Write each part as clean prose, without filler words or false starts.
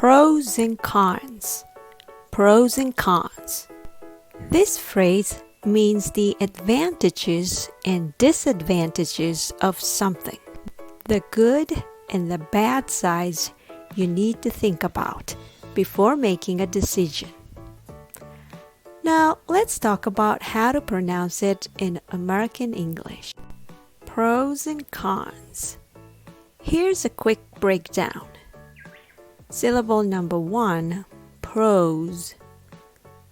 Pros and cons. Pros and cons. This phrase means the advantages and disadvantages of something. The good and the bad sides you need to think about before making a decision. Now, let's talk about how to pronounce it in American English. Pros and cons. Here's a quick breakdown. Syllable number 1, pros.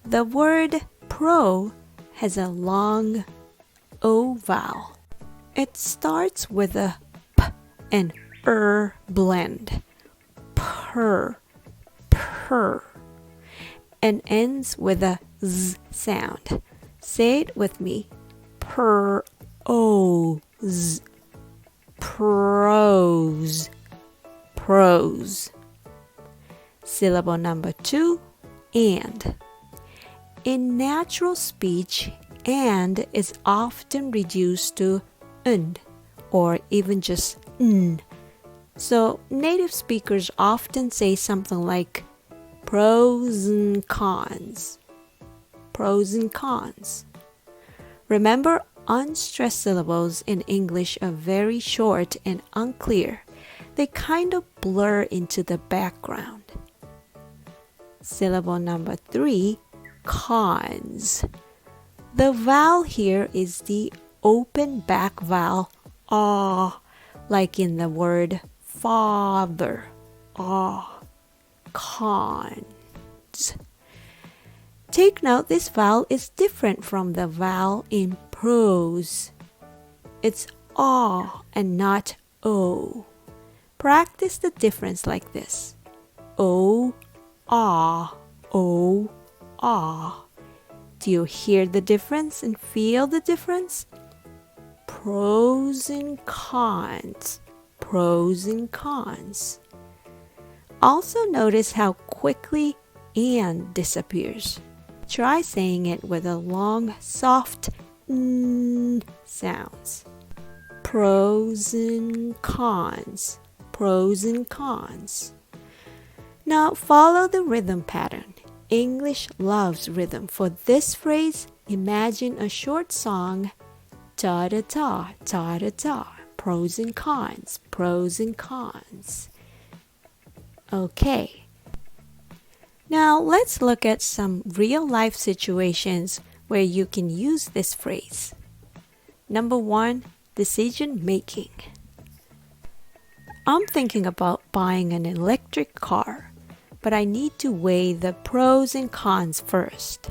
The word pro has a long O vowel. It starts with a P and blend. Per, and ends with a Z sound. Say it with me. Pros. Pros. Pros. Syllable number 2, and. In natural speech, and is often reduced to und or even just n. So native speakers often say something like pros and cons. Pros and cons. Remember, unstressed syllables in English are very short and unclear. They kind of blur into the background. Syllable number 3, cons. The vowel here is the open back vowel ah, like in the word father. Ah, cons. Take note, this vowel is different from the vowel in pros. It's ah and not o. Practice the difference like this. O, ah, o, ah. Do you hear the difference and feel the difference? Pros and cons. Pros and cons. Also notice how quickly and disappears. Try saying it with a long, soft n sounds. Pros and cons. Pros and cons. Now follow the rhythm pattern. English loves rhythm. For this phrase, imagine a short song. Ta-da-ta, ta-da-ta. Pros and cons, pros and cons. Okay. Now let's look at some real-life situations where you can use this phrase. Number 1, decision making. I'm thinking about buying an electric car, but I need to weigh the pros and cons first.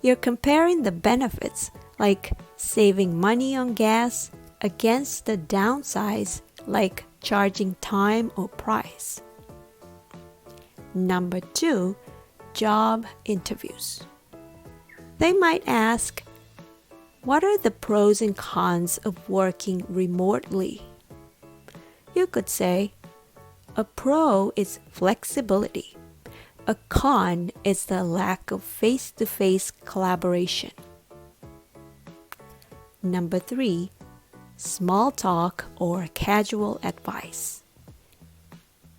You're comparing the benefits, like saving money on gas, against the downsides, like charging time or price. Number 2, job interviews. They might ask, what are the pros and cons of working remotely? You could say, a pro is flexibility. A con is the lack of face-to-face collaboration. Number 3, small talk or casual advice.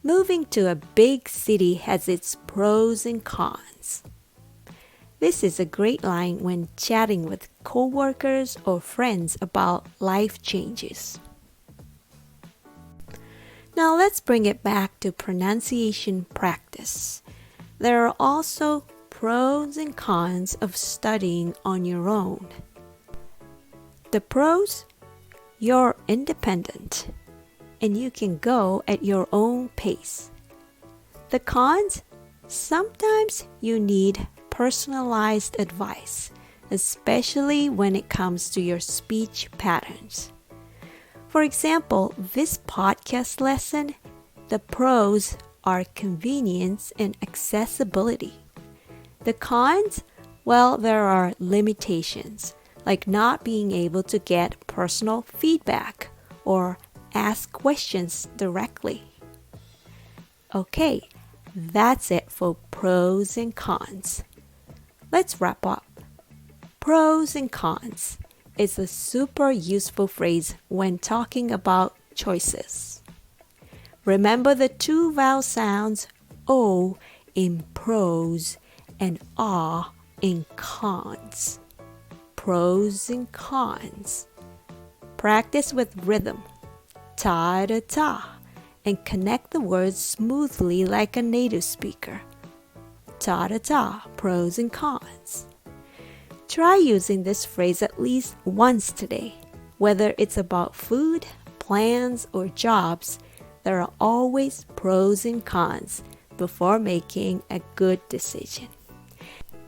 Moving to a big city has its pros and cons. This is a great line when chatting with coworkers or friends about life changes. Now let's bring it back to pronunciation practice. There are also pros and cons of studying on your own. The pros, you're independent and you can go at your own pace. The cons, sometimes you need personalized advice, especially when it comes to your speech patterns. For example, this podcast lesson, the pros are convenience and accessibility. The cons, well, there are limitations, like not being able to get personal feedback or ask questions directly. Okay, that's it for pros and cons. Let's wrap up. Pros and cons is a super useful phrase when talking about choices. Remember the two vowel sounds O in pros and R in cons. Pros and cons. Practice with rhythm. Ta-da-ta. And connect the words smoothly like a native speaker. Ta-da-ta, pros and cons. Try using this phrase at least once today. Whether it's about food, plans, or jobs, there are always pros and cons before making a good decision.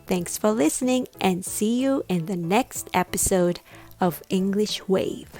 Thanks for listening and see you in the next episode of English Wave.